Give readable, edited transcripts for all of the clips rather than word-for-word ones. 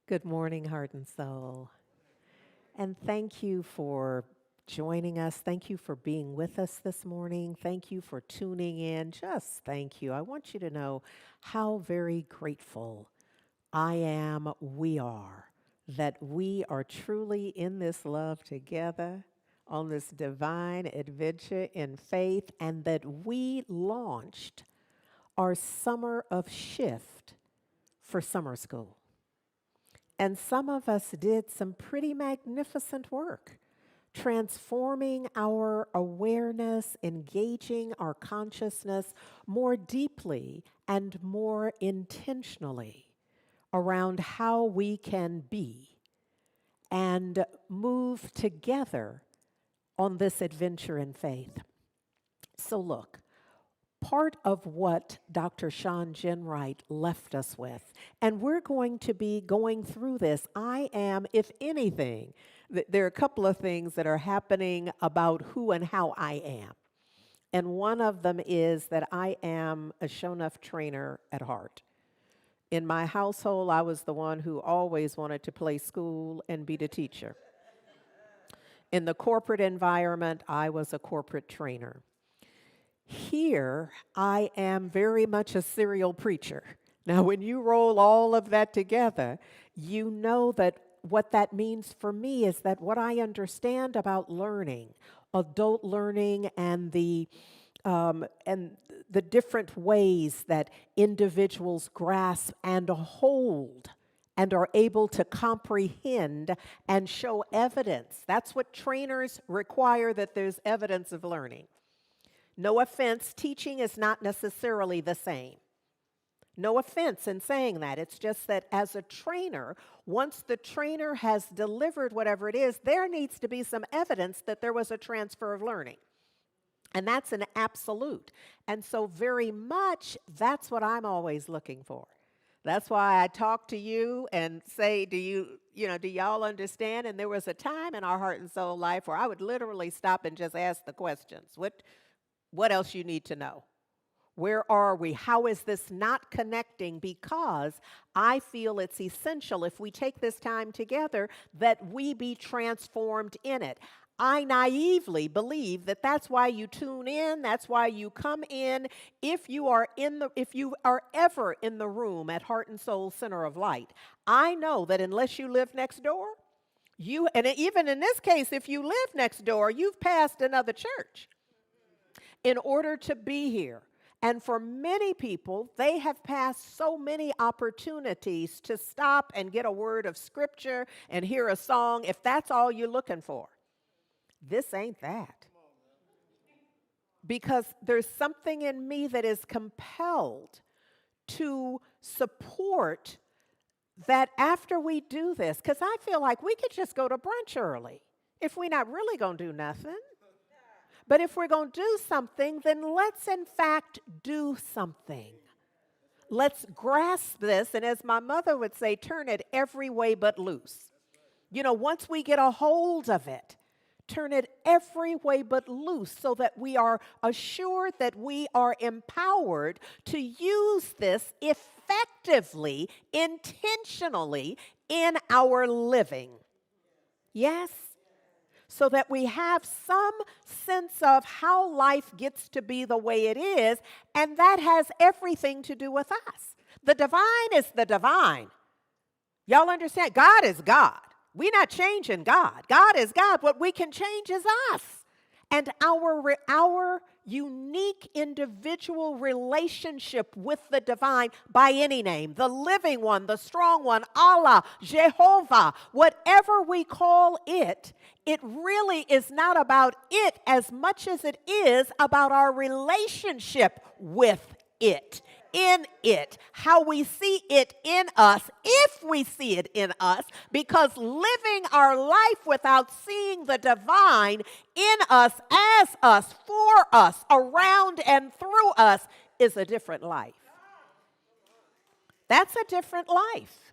Good morning, Heart and Soul. And thank you for joining us. Thank you for being with us this morning. Thank you for tuning in. Just thank you. I want you to know how very grateful I am, we are, that we are truly in this love together on this divine adventure in faith, and that we launched our summer of shift for summer school. And some of us did some pretty magnificent work, transforming our awareness, engaging our consciousness more deeply and more intentionally around how we can be and move together on this adventure in faith. So, look, part of what Dr. Sean Genwright left us with. And we're going to be going through this. I am, if anything, there are a couple of things that are happening about who and how I am. And one of them is that I am a show-enough trainer at heart. In my household, I was the one who always wanted to play school and be the teacher. In the corporate environment, I was a corporate trainer. Here, I am very much a serial preacher. Now, when you roll all of that together, you know that what that means for me is that what I understand about learning, adult learning, and the different ways that individuals grasp and hold and are able to comprehend and show evidence. That's what trainers require, that there's evidence of learning. No offense, teaching is not necessarily the same. No offense in saying that. It's just that as a trainer, once the trainer has delivered whatever it is, there needs to be some evidence that there was a transfer of learning. And that's an absolute. And so very much, that's what I'm always looking for. That's why I talk to you and say, do y'all understand? And there was a time in our heart and soul life where I would literally stop and just ask the questions. What else you need to know? Where are we? How is this not connecting? Because I feel it's essential, if we take this time together, that we be transformed in it. I naively believe that that's why you tune in, that's why you come in. If you are ever in the room at Heart and Soul Center of Light, I know that unless you live next door, and even in this case, if you live next door, you've passed another church in order to be here. And for many people, they have passed so many opportunities to stop and get a word of scripture and hear a song, if that's all you're looking for. This ain't that. Because there's something in me that is compelled to support that after we do this, because I feel like we could just go to brunch early if we're not really going to do nothing. But if we're going to do something, then let's in fact do something. Let's grasp this, and as my mother would say, turn it every way but loose. Once we get a hold of it, turn it every way but loose so that we are assured that we are empowered to use this effectively, intentionally in our living. Yes? So that we have some sense of how life gets to be the way it is, and that has everything to do with us. The divine is the divine. Y'all understand? God is God. We're not changing God. God is God. What we can change is us. And our unique individual relationship with the divine, by any name, the living one, the strong one, Allah, Jehovah, whatever we call it, it really is not about it as much as it is about our relationship with it, in it, how we see it in us, if we see it in us, because living our life without seeing the divine in us, as us, for us, around and through us is a different life. That's a different life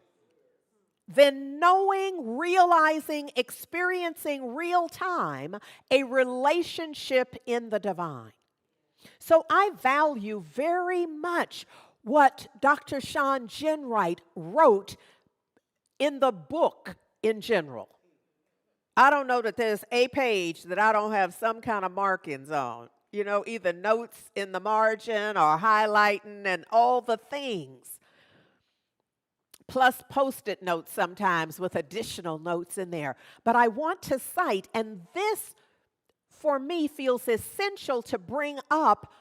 than knowing, realizing, experiencing real time a relationship in the divine. So I value very much what Dr. Sean Genwright wrote in the book in general. I don't know that there's a page that I don't have some kind of markings on. Either notes in the margin or highlighting and all the things. Plus post-it notes sometimes with additional notes in there. But I want to cite, and this for me feels essential to bring up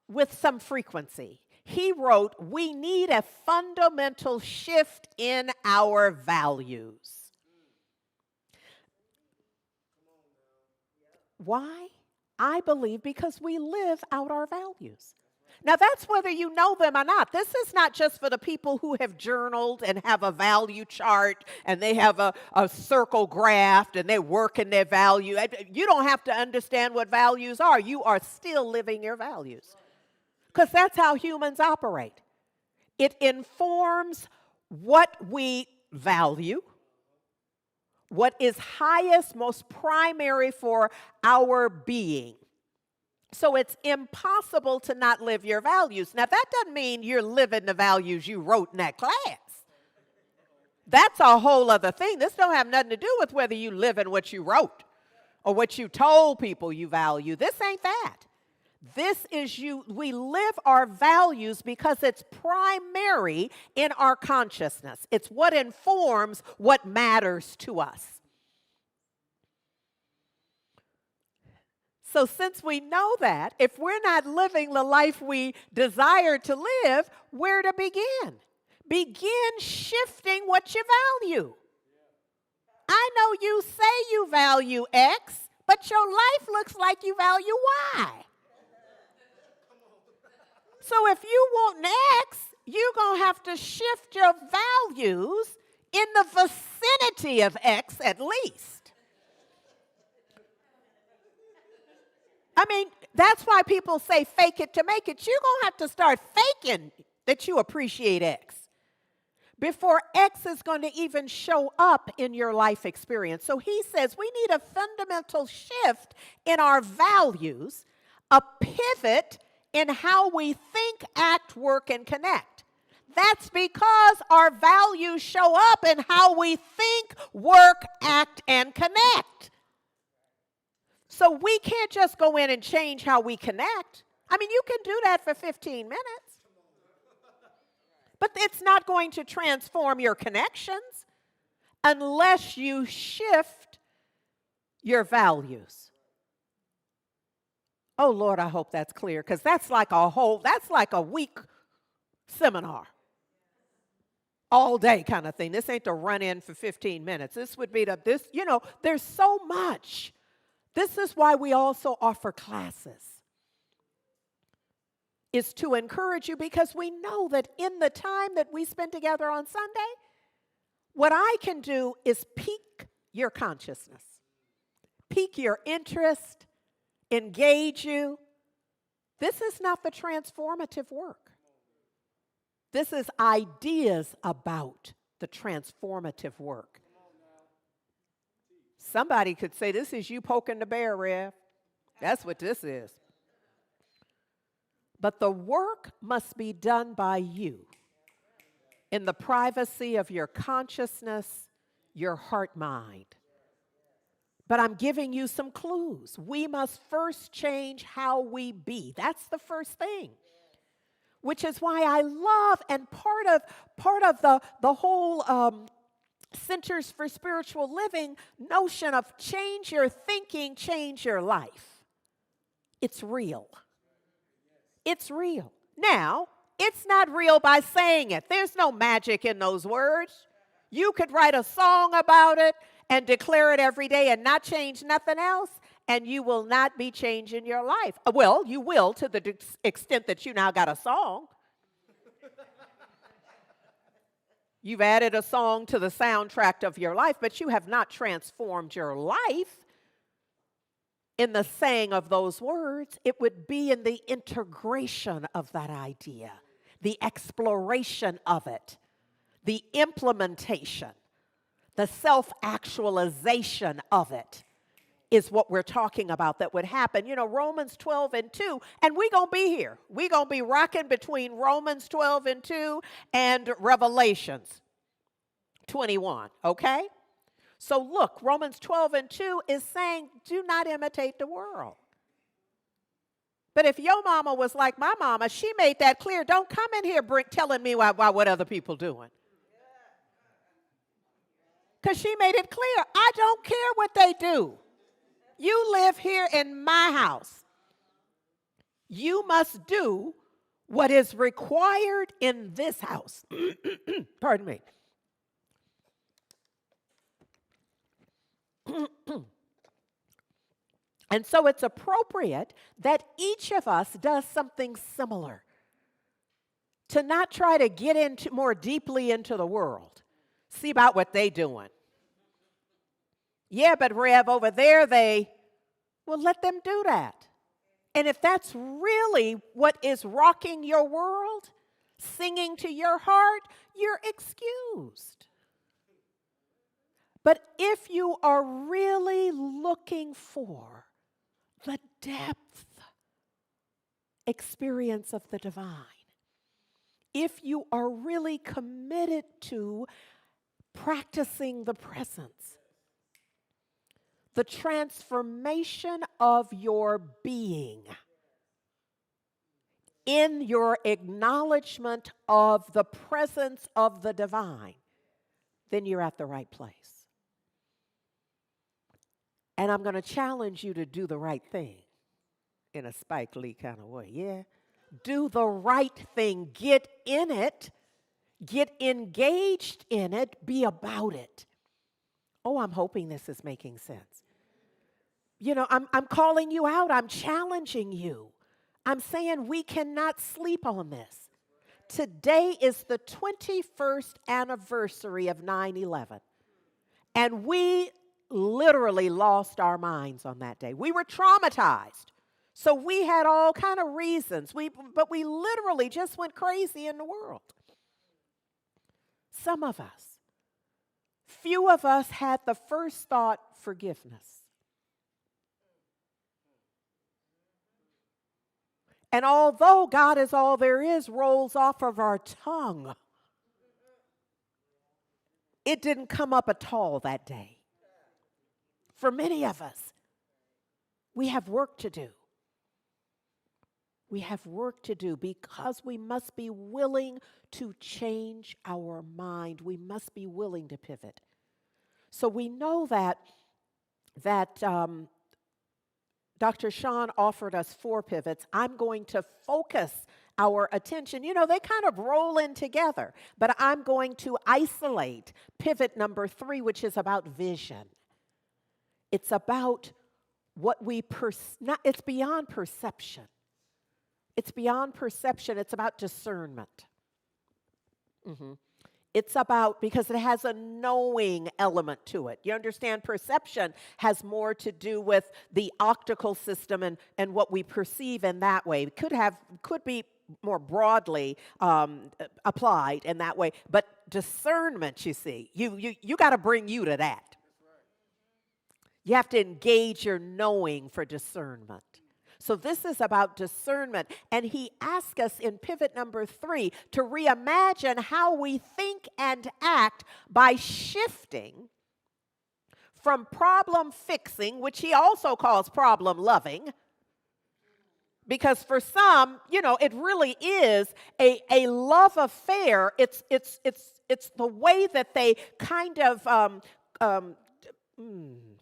with some frequency. He wrote, we need a fundamental shift in our values. Why? I believe because we live out our values. Now, that's whether you know them or not. This is not just for the people who have journaled and have a value chart and they have a circle graph and they're working their value. You don't have to understand what values are. You are still living your values because that's how humans operate. It informs what we value, what is highest, most primary for our being. So it's impossible to not live your values. Now, that doesn't mean you're living the values you wrote in that class. That's a whole other thing. This don't have nothing to do with whether you live in what you wrote or what you told people you value. This ain't that. This is we live our values because it's primary in our consciousness. It's what informs what matters to us. So since we know that, if we're not living the life we desire to live, where to begin? Begin shifting what you value. I know you say you value X, but your life looks like you value Y. So if you want X, you're going to have to shift your values in the vicinity of X at least. I mean, that's why people say fake it to make it. You're going to have to start faking that you appreciate X before X is going to even show up in your life experience. So he says we need a fundamental shift in our values, a pivot in how we think, act, work, and connect. That's because our values show up in how we think, work, act, and connect. So we can't just go in and change how we connect. I mean, you can do that for 15 minutes. But it's not going to transform your connections unless you shift your values. Oh, Lord, I hope that's clear, because that's like a week seminar. All day kind of thing. This ain't to run in for 15 minutes. This would be there's so much. This is why we also offer classes. Is to encourage you, because we know that in the time that we spend together on Sunday, what I can do is pique your consciousness, pique your interest, engage you. This is not the transformative work. This is ideas about the transformative work. Somebody could say, this is you poking the bear, Rev. That's what this is. But the work must be done by you in the privacy of your consciousness, your heart mind. But I'm giving you some clues. We must first change how we be. That's the first thing. Which is why I love, and part of the whole Centers for Spiritual Living notion of change your thinking, change your life. It's real. It's real. Now, it's not real by saying it. There's no magic in those words. You could write a song about it and declare it every day and not change nothing else, and you will not be changing your life. Well, you will to the extent that you now got a song. You've added a song to the soundtrack of your life, but you have not transformed your life in the saying of those words. It would be in the integration of that idea, the exploration of it, the implementation, the self-actualization of it is what we're talking about that would happen. Romans 12:2, and we're going to be here. We're going to be rocking between Romans 12:2 and Revelations. 21, okay? So look, Romans 12:2 is saying, do not imitate the world. But if your mama was like my mama, she made that clear. Don't come in here telling me what other people doing. Because she made it clear, I don't care what they do. You live here in my house. You must do what is required in this house. Pardon me. And so it's appropriate that each of us does something similar. To not try to get into more deeply into the world. See about what they doing. Yeah, but Rev, over there well, let them do that. And if that's really what is rocking your world, singing to your heart, you're excused. But if you are really looking for the depth experience of the divine, if you are really committed to practicing the presence, the transformation of your being in your acknowledgement of the presence of the divine, then you're at the right place. And I'm going to challenge you to do the right thing in a Spike Lee kind of way. Yeah. Do the right thing. Get in it. Get engaged in it. Be about it. Oh, I'm hoping this is making sense. You know, I'm calling you out. I'm challenging you. I'm saying we cannot sleep on this. Today is the 21st anniversary of 9/11. And we literally lost our minds on that day. We were traumatized. So we had all kind of reasons. But we literally just went crazy in the world. Some of us. Few of us had the first thought, forgiveness. And although God is all there is rolls off of our tongue, it didn't come up at all that day. For many of us, we have work to do. We have work to do because we must be willing to change our mind. We must be willing to pivot. So we know that Dr. Sean offered us 4 pivots. I'm going to focus our attention. You know, they kind of roll in together, but I'm going to isolate pivot number 3, which is about vision. It's about what we it's beyond perception. It's beyond perception. It's about discernment. It's about, because it has a knowing element to it. You understand, perception has more to do with the optical system and what we perceive in that way. It could be more broadly applied in that way. But discernment, you see, you got to bring you to that. You have to engage your knowing for discernment. So this is about discernment. And he asked us in pivot number 3 to reimagine how we think and act by shifting from problem fixing, which he also calls problem loving. Because for some, you know, it really is a love affair. It's the way that they kind of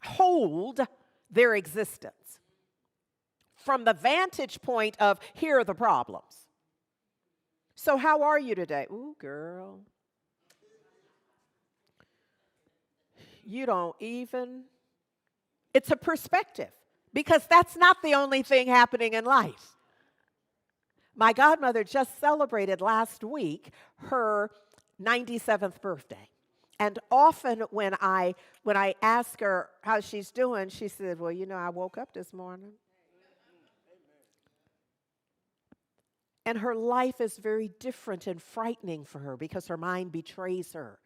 hold their existence. From the vantage point of, here are the problems. So how are you today? Ooh, girl. You don't even. It's a perspective, because that's not the only thing happening in life. My godmother just celebrated last week her 97th birthday. And often when I ask her how she's doing, she said, well, you know, I woke up this morning. And her life is very different and frightening for her because her mind betrays her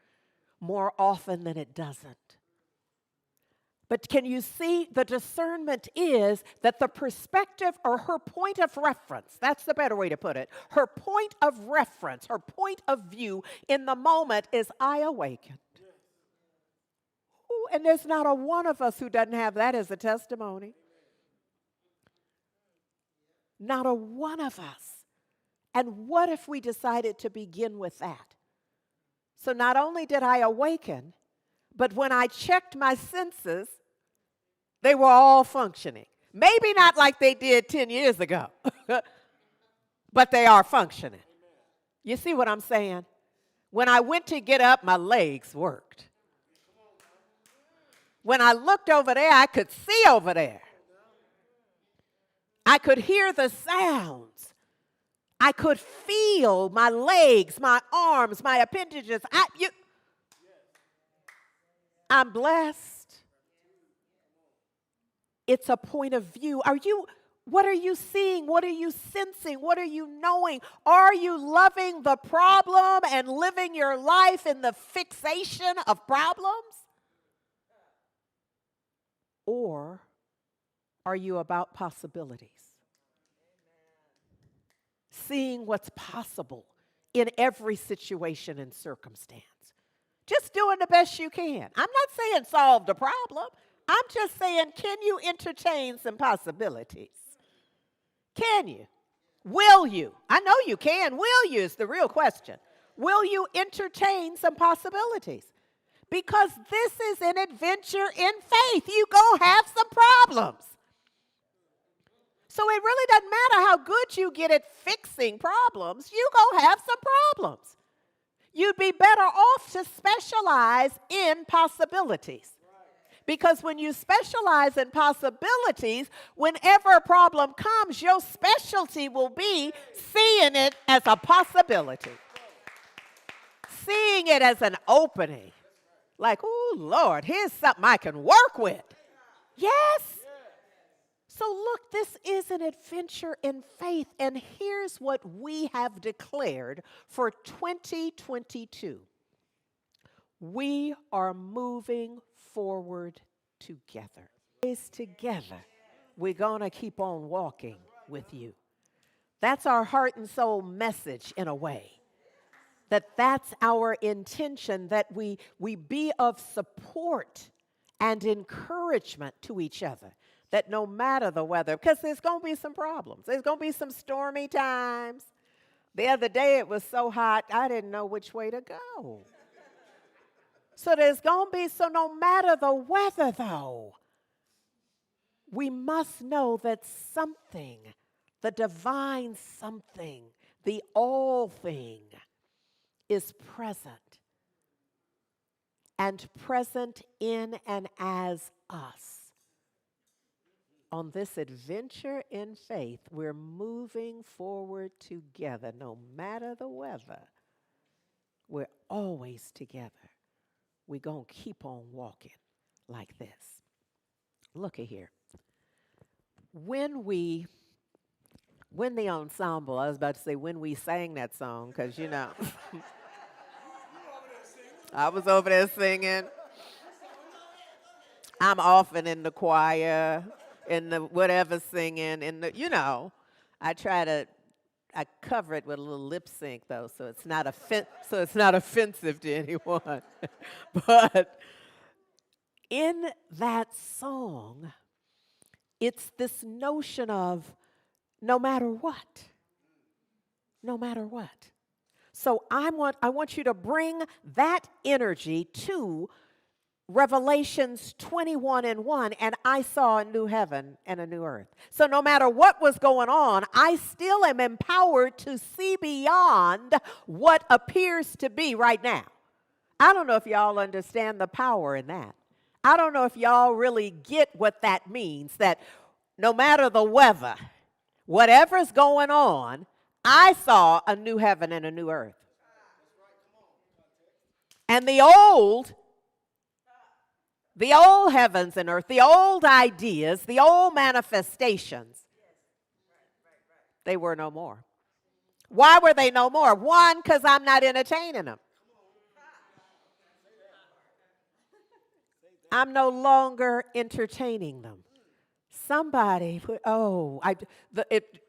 more often than it doesn't. But can you see, the discernment is that the perspective, or her point of reference, that's the better way to put it, her point of reference, her point of view in the moment is, I awakened. And there's not a one of us who doesn't have that as a testimony. Not a one of us. And what if we decided to begin with that? So not only did I awaken, but when I checked my senses, they were all functioning. Maybe not like they did 10 years ago, but they are functioning. You see what I'm saying? When I went to get up, my legs worked. When I looked over there, I could see over there. I could hear the sounds. I could feel my legs, my arms, my appendages. I'm blessed. It's a point of view. What are you seeing? What are you sensing? What are you knowing? Are you loving the problem and living your life in the fixation of problems? Or are you about possibilities? Seeing what's possible in every situation and circumstance. Just doing the best you can. I'm not saying solve the problem. I'm just saying, can you entertain some possibilities? Can you? Will you? I know you can. Will you is the real question. Will you entertain some possibilities? Because this is an adventure in faith. You go have some problems. So it really doesn't matter how good you get at fixing problems. You go have some problems. You'd be better off to specialize in possibilities. Because when you specialize in possibilities, whenever a problem comes, your specialty will be seeing it as a possibility. Seeing it as an opening. Like, oh, Lord, here's something I can work with. Yes. So look, this is an adventure in faith, and here's what we have declared for 2022. We are moving forward together. It's together. We're going to keep on walking with you. That's our heart and soul message in a way. That's our intention, that we be of support and encouragement to each other. That no matter the weather, because there's going to be some problems. There's going to be some stormy times. The other day it was so hot, I didn't know which way to go. So there's going to be, so no matter the weather though, we must know that something, the divine something, the all thing is present. And present in and as us. On this adventure in faith, we're moving forward together. No matter the weather, we're always together. We're going to keep on walking like this. Look at here. When the ensemble, I was about to say when we sang that song, because, you know, I was over there singing. I'm often in the choir. In the whatever singing, in the, you know, I cover it with a little lip sync though, so it's not offensive to anyone. But in that song, it's this notion of no matter what. No matter what. So I want you to bring that energy to Revelations 21:1, and I saw a new heaven and a new earth. So no matter what was going on, I still am empowered to see beyond what appears to be right now. I don't know if y'all understand the power in that. I don't know if y'all really get what that means, that no matter the weather, whatever's going on, I saw a new heaven and a new earth. And the old heavens and earth, the old ideas, the old manifestations, they were no more. Why were they no more? One, because I'm not entertaining them. I'm no longer entertaining them. Somebody,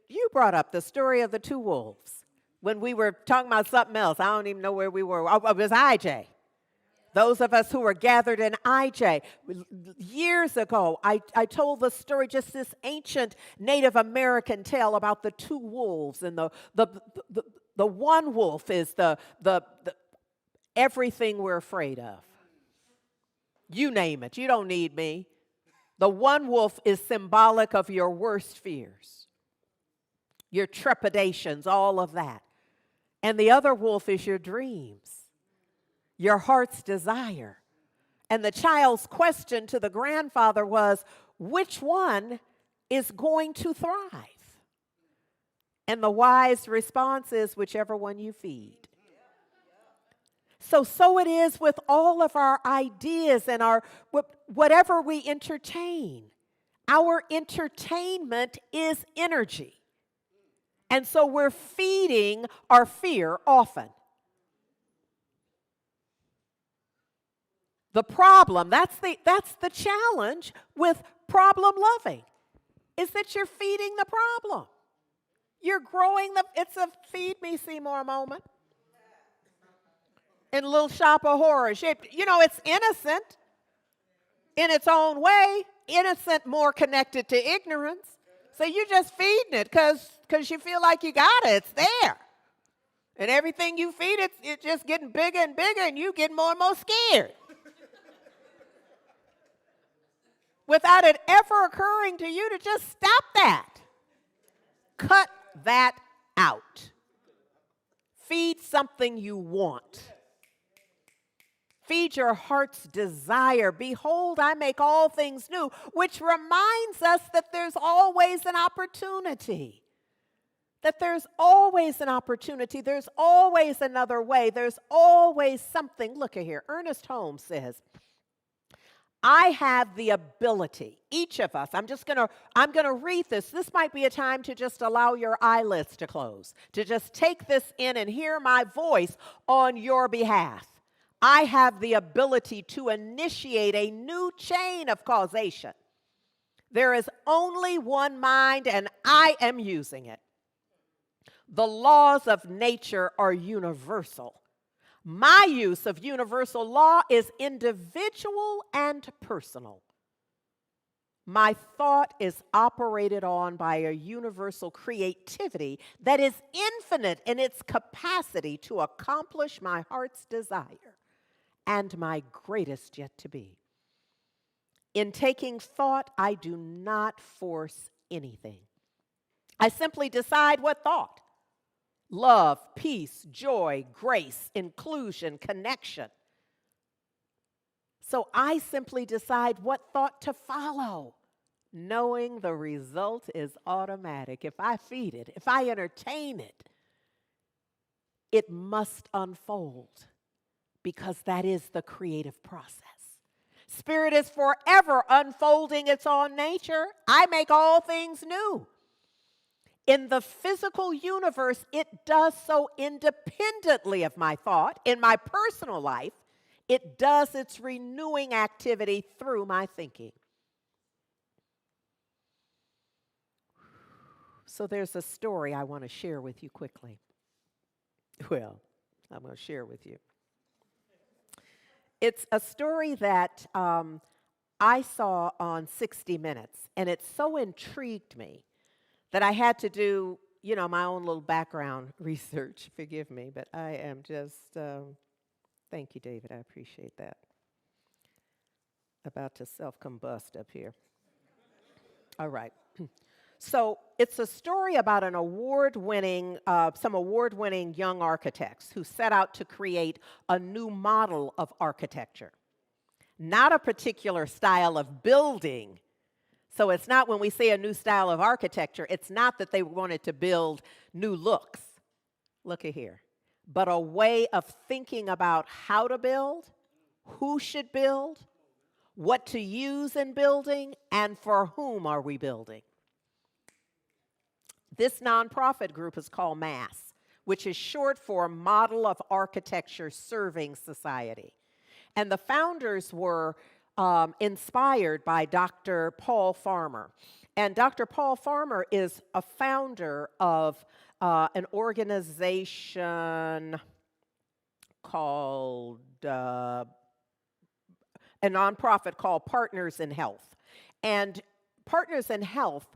you brought up the story of the two wolves. When we were talking about something else, I don't even know where we were. It was IJ. Those of us who were gathered in IJ, years ago, I told the story, just this ancient Native American tale about the two wolves. And the one wolf is the everything we're afraid of. You name it. You don't need me. The one wolf is symbolic of your worst fears, your trepidations, all of that. And the other wolf is your dreams, your heart's desire. And the child's question to the grandfather was, which one is going to thrive? And the wise response is, whichever one you feed. So it is with all of our ideas and our whatever we entertain. Our entertainment is energy. And so we're feeding our fear often. The problem, that's the challenge with problem loving, is that you're feeding the problem. You're growing it's a feed me Seymour moment. In Little Shop of Horrors. It's innocent in its own way, innocent more connected to ignorance. So you're just feeding it because you feel like you got it. It's there. And everything you feed it, it's just getting bigger and bigger, and you get more and more scared. Without it ever occurring to you to just stop that. Cut that out. Feed something you want. Feed your heart's desire. Behold, I make all things new, which reminds us that there's always an opportunity. That there's always an opportunity. There's always another way. There's always something. Look at here. Ernest Holmes says, I have the ability, each of us, I'm going to read this. This might be a time to just allow your eyelids to close, to just take this in and hear my voice on your behalf. I have the ability to initiate a new chain of causation. There is only one mind, and I am using it. The laws of nature are universal. My use of universal law is individual and personal. My thought is operated on by a universal creativity that is infinite in its capacity to accomplish my heart's desire and my greatest yet to be. In taking thought, I do not force anything. I simply decide what thought. Love, peace, joy, grace, inclusion, connection. So I simply decide what thought to follow, knowing the result is automatic. If I feed it, if I entertain it, it must unfold because that is the creative process. Spirit is forever unfolding its own nature. I make all things new. In the physical universe, it does so independently of my thought. In my personal life, it does its renewing activity through my thinking. So there's a story I want to share with you quickly. Well, I'm going to share with you. It's a story that I saw on 60 Minutes, and it so intrigued me that I had to do, my own little background research. Forgive me, but I am just, thank you, David, I appreciate that. About to self-combust up here. All right. So it's a story about some award-winning young architects who set out to create a new model of architecture. Not a particular style of building. So it's not when we say a new style of architecture, it's not that they wanted to build new looks. Look at here. But a way of thinking about how to build, who should build, what to use in building, and for whom are we building. This nonprofit group is called MASS, which is short for Model of Architecture Serving Society. And the founders were inspired by Dr. Paul Farmer. And Dr. Paul Farmer is a founder of an organization called a nonprofit called Partners in Health. And Partners in Health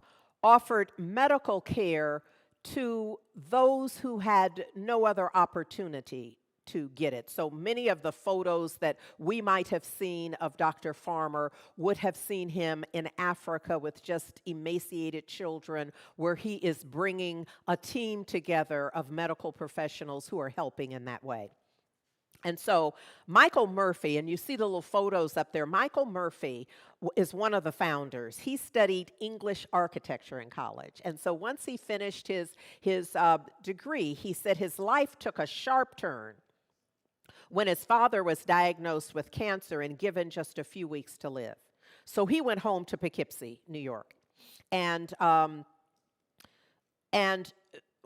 offered medical care to those who had no other opportunity to get it. So many of the photos that we might have seen of Dr. Farmer would have seen him in Africa with just emaciated children, where he is bringing a team together of medical professionals who are helping in that way. And so Michael Murphy, and you see the little photos up there, Michael Murphy is one of the founders. He studied English architecture in college. And so once he finished his degree, he said his life took a sharp turn when his father was diagnosed with cancer and given just a few weeks to live. So he went home to Poughkeepsie, New York, and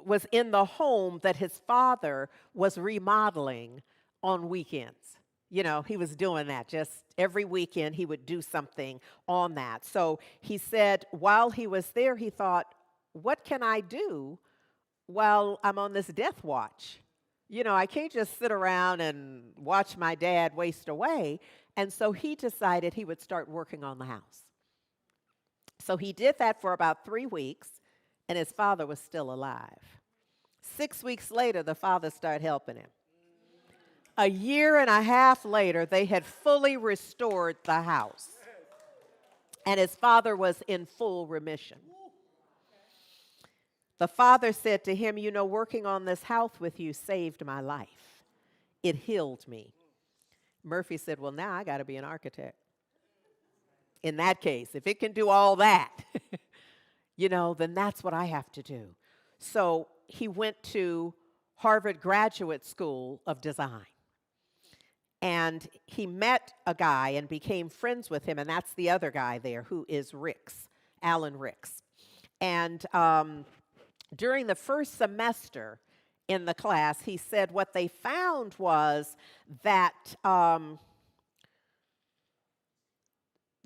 was in the home that his father was remodeling on weekends. You know, he was doing that. Just every weekend he would do something on that. So he said while he was there, he thought, what can I do while I'm on this death watch? You know, I can't just sit around and watch my dad waste away. And so he decided he would start working on the house. So he did that for about 3 weeks, and his father was still alive. 6 weeks later, the father started helping him. A year and a half later, they had fully restored the house, and his father was in full remission. The father said to him, you know, working on this house with you saved my life. It healed me. Murphy said, well, now I got to be an architect. In that case, if it can do all that, you know, then that's what I have to do. So he went to Harvard Graduate School of Design. And he met a guy and became friends with him, and that's the other guy there who is Ricks, Alan Ricks. And during the first semester in the class, he said what they found was that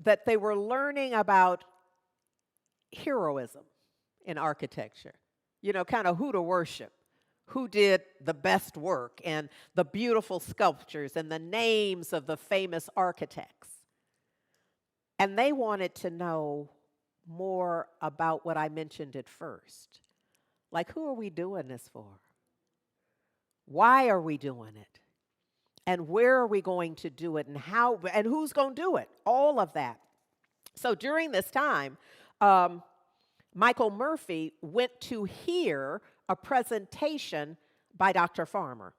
that they were learning about heroism in architecture, you know, kind of who to worship, who did the best work, and the beautiful sculptures and the names of the famous architects. And they wanted to know more about what I mentioned at first. Like, who are we doing this for? Why are we doing it? And where are we going to do it? And how, and who's going to do it? All of that. So during this time, Michael Murphy went to hear a presentation by Dr. Farmer.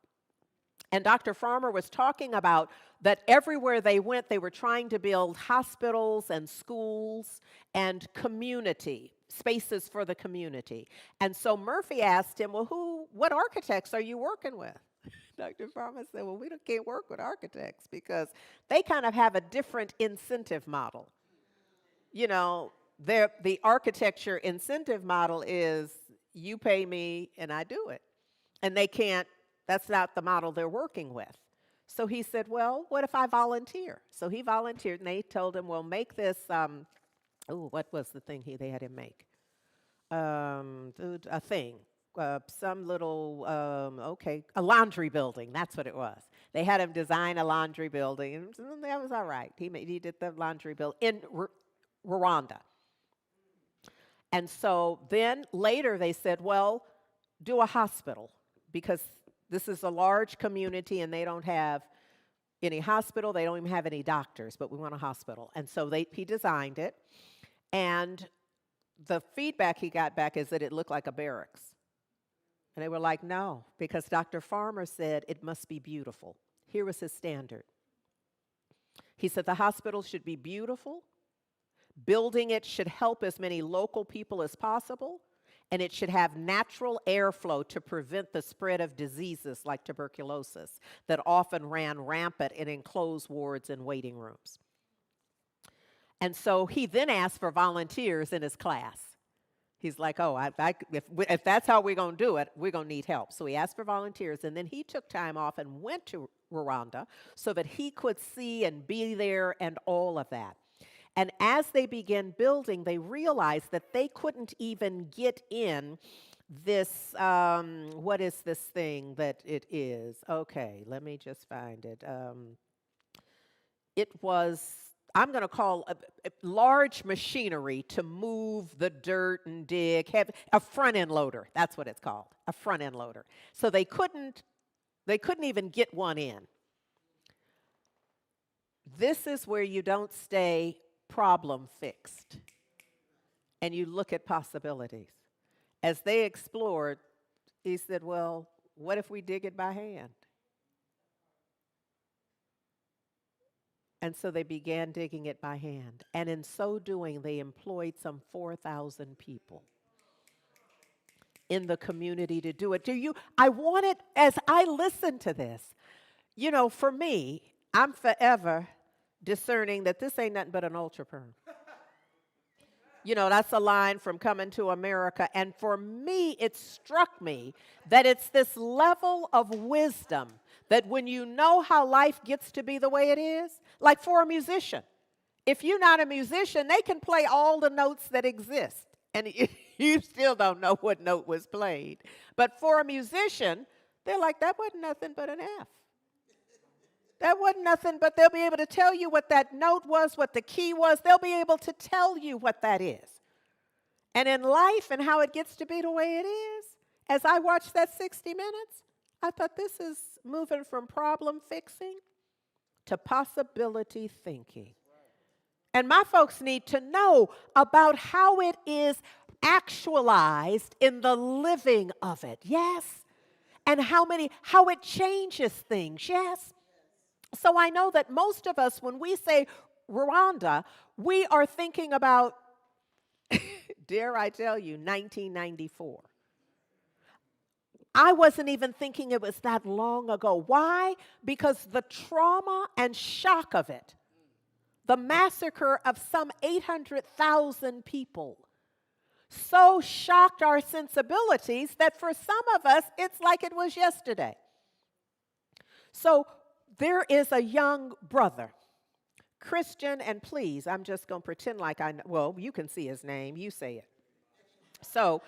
And Dr. Farmer was talking about that everywhere they went, they were trying to build hospitals and schools and community, spaces for the community. And so Murphy asked him, well, what architects are you working with? Dr. Farmer said, well, we can't work with architects because they kind of have a different incentive model. You know, the architecture incentive model is you pay me and I do it. And they can't, that's not the model they're working with. So he said, well, what if I volunteer? So he volunteered, and they told him, well, make this, what was the thing they had him make? A thing, some little, a laundry building, that's what it was. They had him design a laundry building, and that was all right. He did the laundry building in Rwanda. And so then later they said, well, do a hospital, because this is a large community and they don't have any hospital, they don't even have any doctors, but we want a hospital. And so he designed it, and the feedback he got back is that it looked like a barracks. And they were like, no, because Dr. Farmer said it must be beautiful. Here was his standard. He said the hospital should be beautiful, building it should help as many local people as possible, and it should have natural airflow to prevent the spread of diseases like tuberculosis that often ran rampant in enclosed wards and waiting rooms. And so he then asked for volunteers in his class. He's like, oh, if that's how we're going to do it, we're going to need help. So he asked for volunteers, and then he took time off and went to Rwanda so that he could see and be there and all of that. And as they began building, they realized that they couldn't even get in this, what is this thing that it is? Okay, let me just find it. it was, I'm going to call a large machinery to move the dirt and dig, a front end loader. That's what it's called, a front end loader. So they couldn't even get one in. This is where you don't stay problem fixed and you look at possibilities. As they explored, he said, well, what if we dig it by hand? And so they began digging it by hand. And in so doing, they employed some 4,000 people in the community to do it. I wanted, as I listened to this, for me, I'm forever discerning that this ain't nothing but an ultra perm. That's a line from Coming to America. And for me, it struck me that it's this level of wisdom that when you know how life gets to be the way it is, like for a musician, if you're not a musician, they can play all the notes that exist, and you still don't know what note was played. But for a musician, they're like, that wasn't nothing but an F. That wasn't nothing, but they'll be able to tell you what that note was, what the key was. They'll be able to tell you what that is. And in life and how it gets to be the way it is, as I watched that 60 minutes, I thought this is moving from problem fixing to possibility thinking. And my folks need to know about how it is actualized in the living of it, yes? And how it changes things, yes? So I know that most of us, when we say Rwanda, we are thinking about, dare I tell you, 1994. I wasn't even thinking it was that long ago. Why? Because the trauma and shock of it, the massacre of some 800,000 people, so shocked our sensibilities that for some of us, it's like it was yesterday. So there is a young brother, Christian, and please, I'm just going to pretend like I know. Well, you can see his name. You say it. So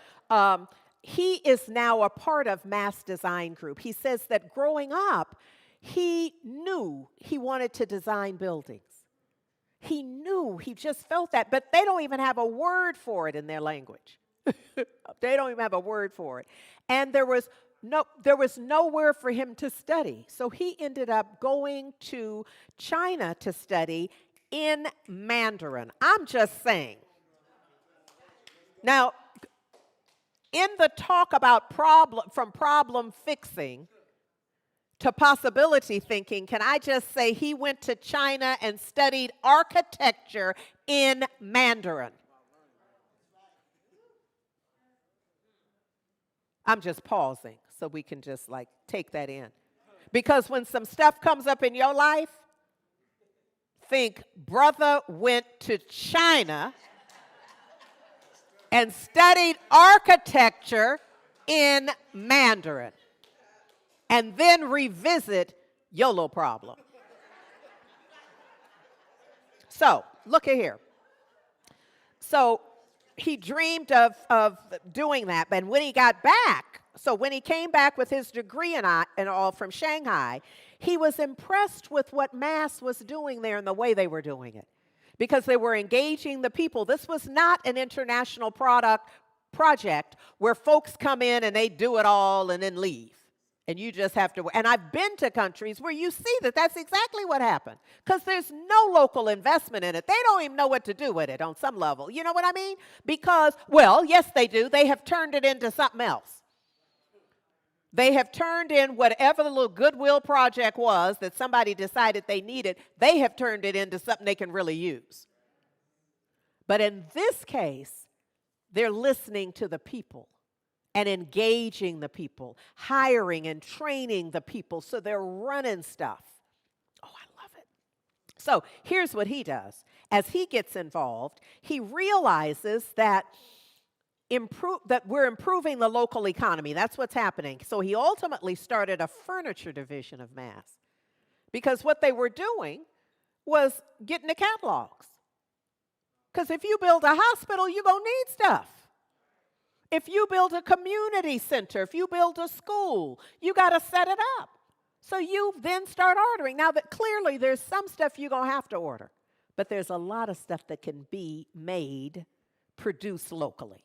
he is now a part of Mass Design Group. He says that growing up, he knew he wanted to design buildings. He knew, he just felt that, but they don't even have a word for it in their language. They don't even have a word for it. And there was nowhere for him to study. So he ended up going to China to study in Mandarin. I'm just saying. Now, in the talk about from problem fixing to possibility thinking, can I just say he went to China and studied architecture in Mandarin? I'm just pausing so we can just take that in. Because when some stuff comes up in your life, think, brother went to China and studied architecture in Mandarin. And then revisit your little problem. So, look at here. So, he dreamed of doing that. But when he got back, so when he came back with his degree and all from Shanghai, he was impressed with what Mass was doing there and the way they were doing it. Because they were engaging the people. This was not an international project where folks come in and they do it all and then leave. And you just have to, and I've been to countries where you see that that's exactly what happened. Because there's no local investment in it. They don't even know what to do with it on some level. You know what I mean? Because, well, yes, they do. They have turned it into something else. They have turned in whatever the little goodwill project was that somebody decided they needed, they have turned it into something they can really use. But in this case, they're listening to the people and engaging the people, hiring and training the people, so they're running stuff. Oh, I love it. So here's what he does. As he gets involved, he realizes that we're improving the local economy. That's what's happening. So he ultimately started a furniture division of Mass, because what they were doing was getting the catalogs. Because if you build a hospital, you're going to need stuff. If you build a community center, if you build a school, you got to set it up. So you then start ordering. Now that clearly there's some stuff you're going to have to order, but there's a lot of stuff that can be made, produced locally.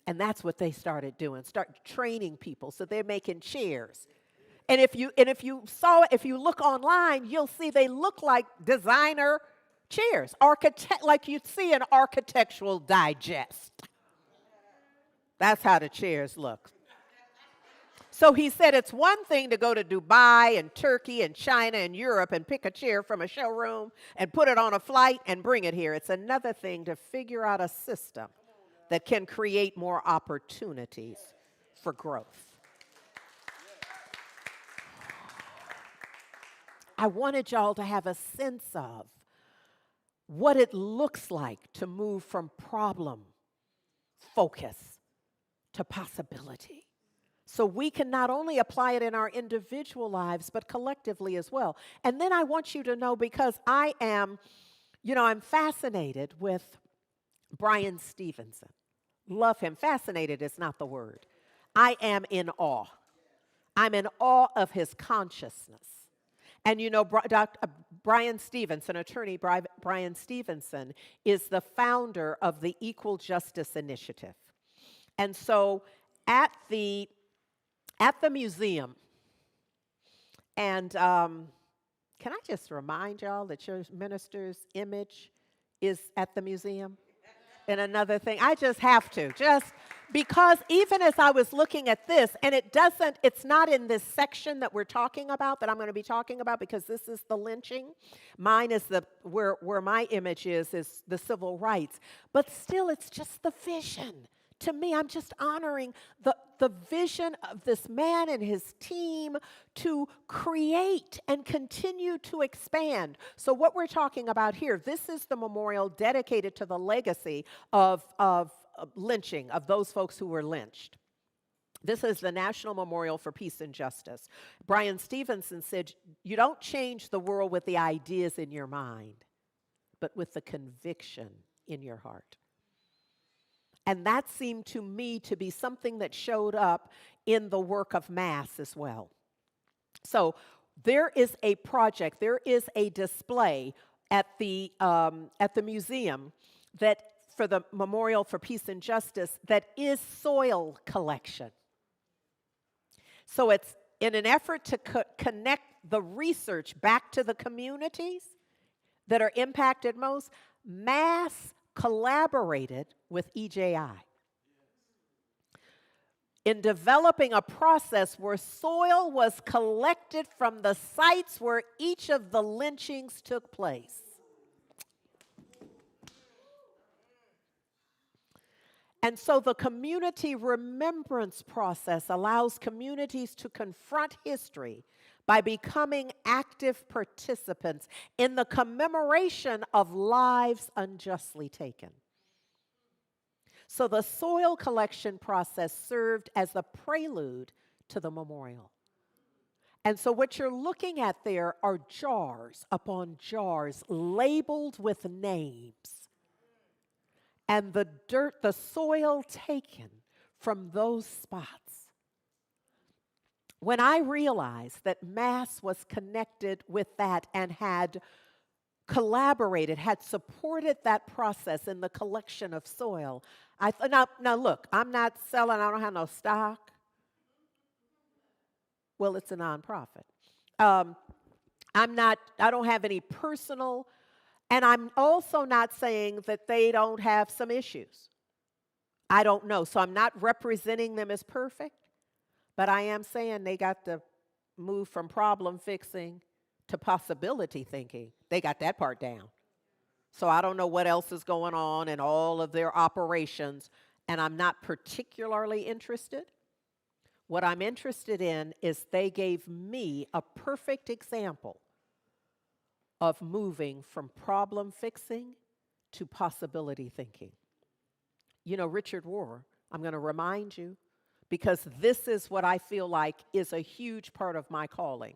And that's what they started doing, start training people. So they're making chairs. And if you look online, you'll see they look like designer chairs, like you'd see in Architectural Digest. That's how the chairs look. So he said it's one thing to go to Dubai and Turkey and China and Europe and pick a chair from a showroom and put it on a flight and bring it here. It's another thing to figure out a system that can create more opportunities for growth. I wanted y'all to have a sense of what it looks like to move from problem focus to possibility. So we can not only apply it in our individual lives, but collectively as well. And then I want you to know, because I'm fascinated with Brian Stevenson. Love him. Fascinated is not the word. I am in awe. I'm in awe of his consciousness. And Brian Stevenson, attorney Brian Stevenson, is the founder of the Equal Justice Initiative. And so at the museum, and can I just remind y'all that your minister's image is at the museum? And another thing, I just have to, just because even as I was looking at this, and it's not in this section that we're talking about, that I'm going to be talking about, because this is the lynching. Mine is where my image is the civil rights. But still, it's just the vision. To me, I'm just honoring the vision of this man and his team to create and continue to expand. So what we're talking about here, this is the memorial dedicated to the legacy of lynching, of those folks who were lynched. This is the National Memorial for Peace and Justice. Brian Stevenson said, you don't change the world with the ideas in your mind, but with the conviction in your heart. And that seemed to me to be something that showed up in the work of Mass as well. So there is a project, there is a display at the museum that for the Memorial for Peace and Justice that is soil collection. So it's in an effort to connect the research back to the communities that are impacted most. Mass collaborated with EJI in developing a process where soil was collected from the sites where each of the lynchings took place. And so the community remembrance process allows communities to confront history by becoming active participants in the commemoration of lives unjustly taken. So the soil collection process served as the prelude to the memorial. And so what you're looking at there are jars upon jars labeled with names. And the dirt, the soil taken from those spots. When I realized that Mass was connected with that and had collaborated, had supported that process in the collection of soil, I thought, now look, I'm not selling, I don't have no stock. Well, it's a nonprofit. I don't have any personal, and I'm also not saying that they don't have some issues. I don't know, so I'm not representing them as perfect. But I am saying they got to move from problem fixing to possibility thinking. They got that part down. So I don't know what else is going on in all of their operations, and I'm not particularly interested. What I'm interested in is they gave me a perfect example of moving from problem fixing to possibility thinking. You know, Richard Rohr, I'm going to remind you, because this is what I feel like is a huge part of my calling,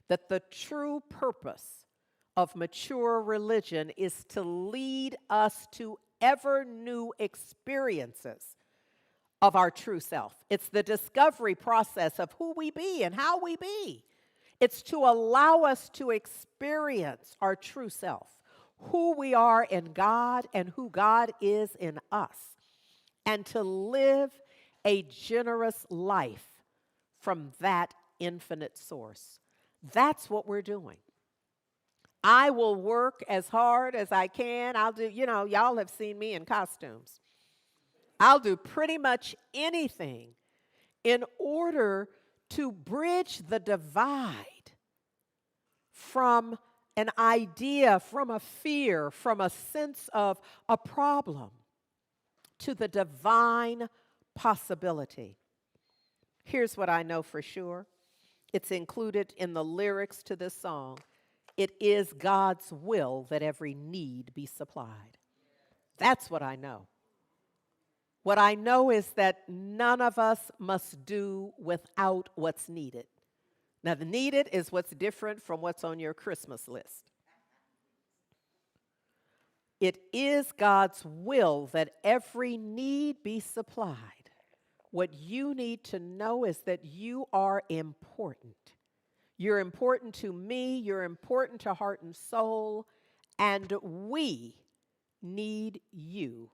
that the true purpose of mature religion is to lead us to ever new experiences of our true self. It's the discovery process of who we be and how we be. It's to allow us to experience our true self, who we are in God and who God is in us, and to live a generous life from that infinite source. That's what we're doing. I will work as hard as I can. I'll do, y'all have seen me in costumes. I'll do pretty much anything in order to bridge the divide from an idea, from a fear, from a sense of a problem to the divine possibility. Here's what I know for sure. It's included in the lyrics to this song. It is God's will that every need be supplied. That's what I know. What I know is that none of us must do without what's needed. Now, the needed is what's different from what's on your Christmas list. It is God's will that every need be supplied. What you need to know is that you are important. You're important to me, you're important to Heart and Soul, and we need you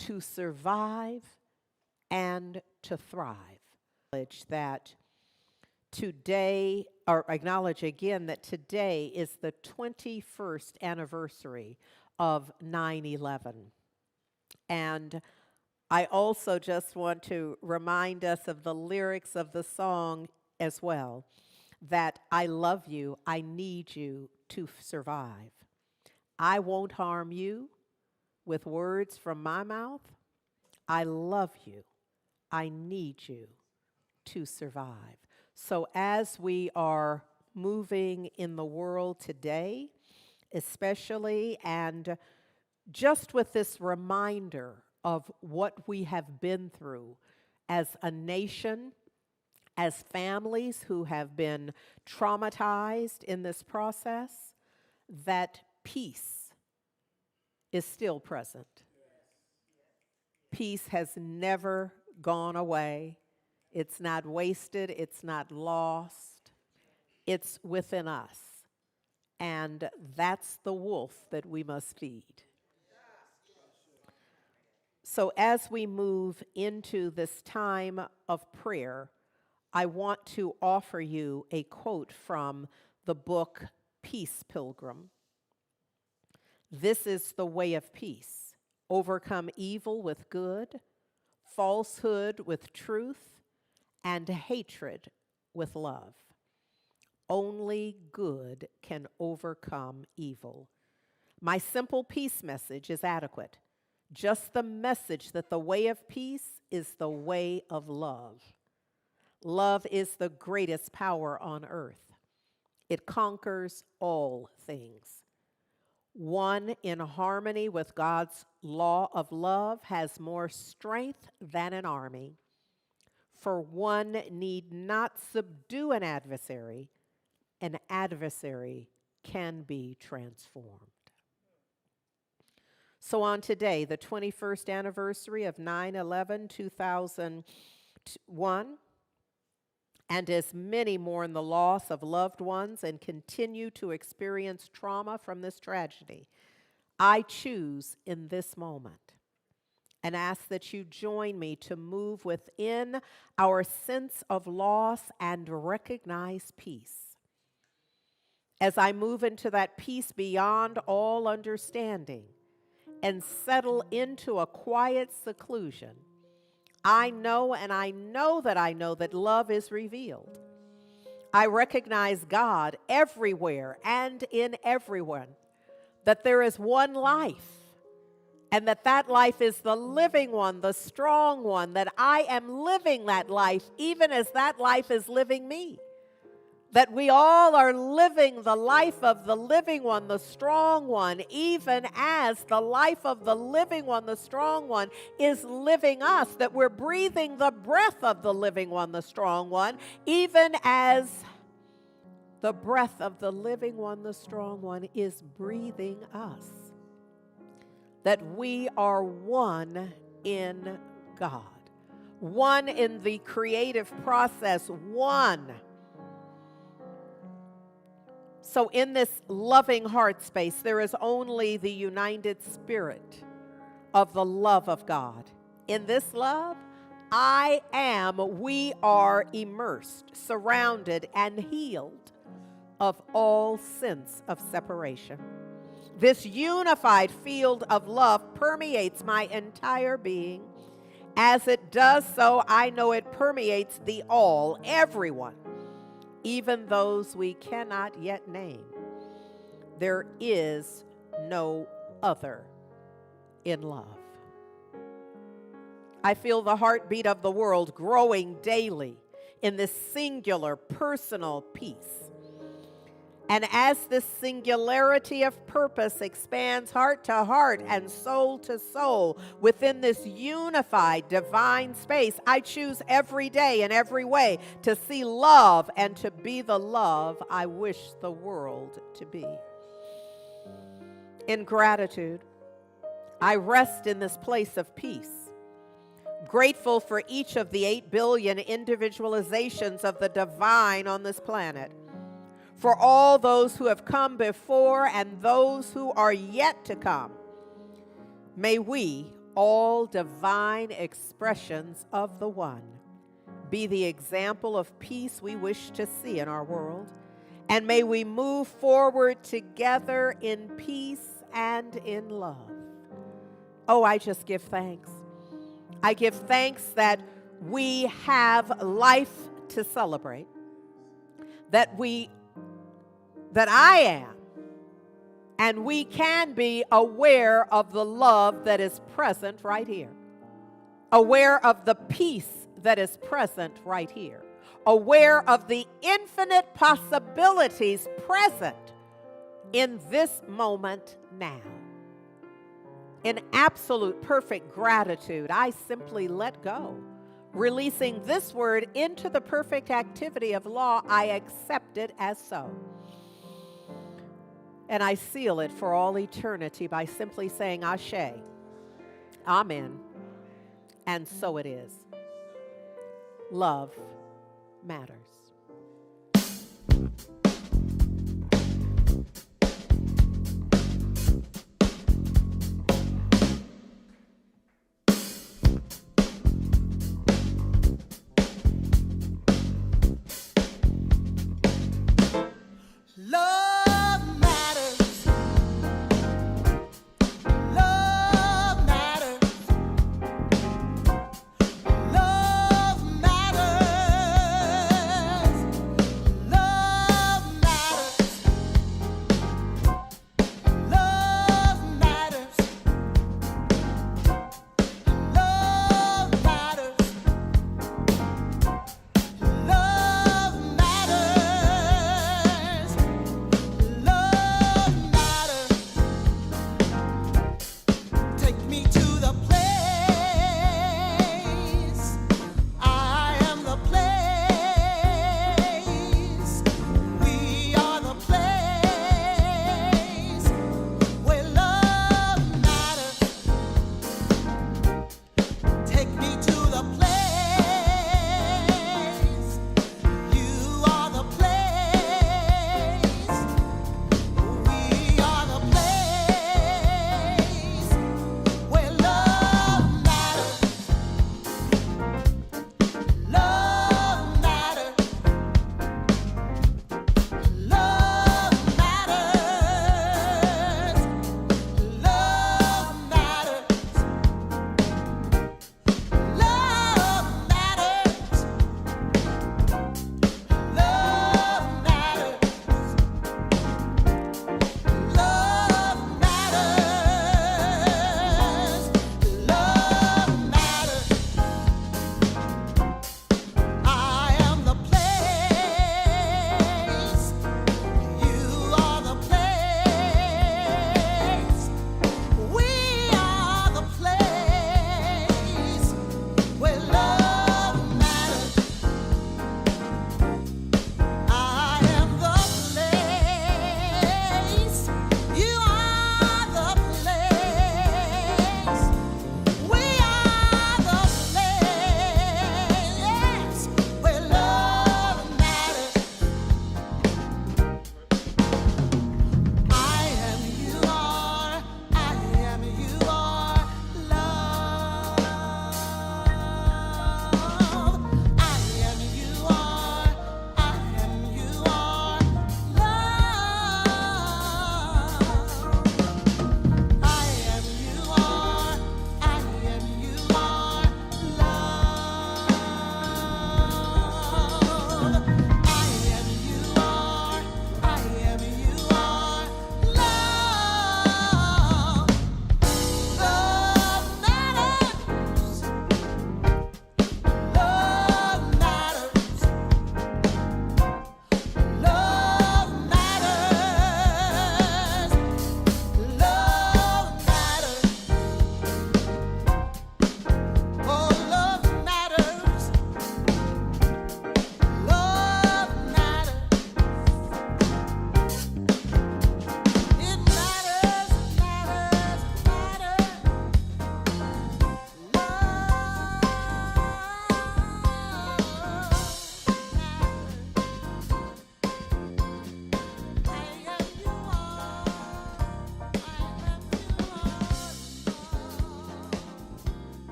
to survive and to thrive. That today, or acknowledge again that today is the 21st anniversary of 9/11. And I also just want to remind us of the lyrics of the song as well, that I love you, I need you to survive. I won't harm you with words from my mouth. I love you, I need you to survive. So as we are moving in the world today, especially, and just with this reminder of what we have been through as a nation, as families who have been traumatized in this process, that peace is still present. Peace has never gone away. It's not wasted. It's not lost. It's within us. And that's the wolf that we must feed. So as we move into this time of prayer, I want to offer you a quote from the book Peace Pilgrim. This is the way of peace. Overcome evil with good, falsehood with truth, and hatred with love. Only good can overcome evil. My simple peace message is adequate. Just the message that the way of peace is the way of love. Love is the greatest power on earth. It conquers all things. One in harmony with God's law of love has more strength than an army. For one need not subdue an adversary can be transformed. So on today, the 21st anniversary of 9/11/2001, and as many mourn the loss of loved ones and continue to experience trauma from this tragedy, I choose in this moment and ask that you join me to move within our sense of loss and recognize peace. As I move into that peace beyond all understanding and settle into a quiet seclusion, I know that love is revealed. I recognize God everywhere and in everyone, that there is one life, and that life is the living one, the strong one, that I am living that life even as that life is living me. That we all are living the life of the living one, the strong one, even as the life of the living one, the strong one, is living us. That we're breathing the breath of the living one, the strong one, even as the breath of the living one, the strong one, is breathing us. That we are one in God, one in the creative process, one So in this loving heart space, there is only the united spirit of the love of God. In this love, we are immersed, surrounded, and healed of all sense of separation. This unified field of love permeates my entire being. As it does so, I know it permeates the all, everyone, even those we cannot yet name. There is no other in love. I feel the heartbeat of the world growing daily in this singular personal peace. And as this singularity of purpose expands heart to heart and soul to soul within this unified divine space, I choose every day in every way to see love and to be the love I wish the world to be. In gratitude, I rest in this place of peace, grateful for each of the 8 billion individualizations of the divine on this planet, for all those who have come before and those who are yet to come. May we, all divine expressions of the One, be the example of peace we wish to see in our world, and may we move forward together in peace and in love. Oh, I just give thanks. I give thanks that we have life to celebrate, that I am, and we can be aware of the love that is present right here, aware of the peace that is present right here, aware of the infinite possibilities present in this moment now. In absolute perfect gratitude, I simply let go, releasing this word into the perfect activity of law. I accept it as so. And I seal it for all eternity by simply saying Ashe, Amen, and so it is. Love matters.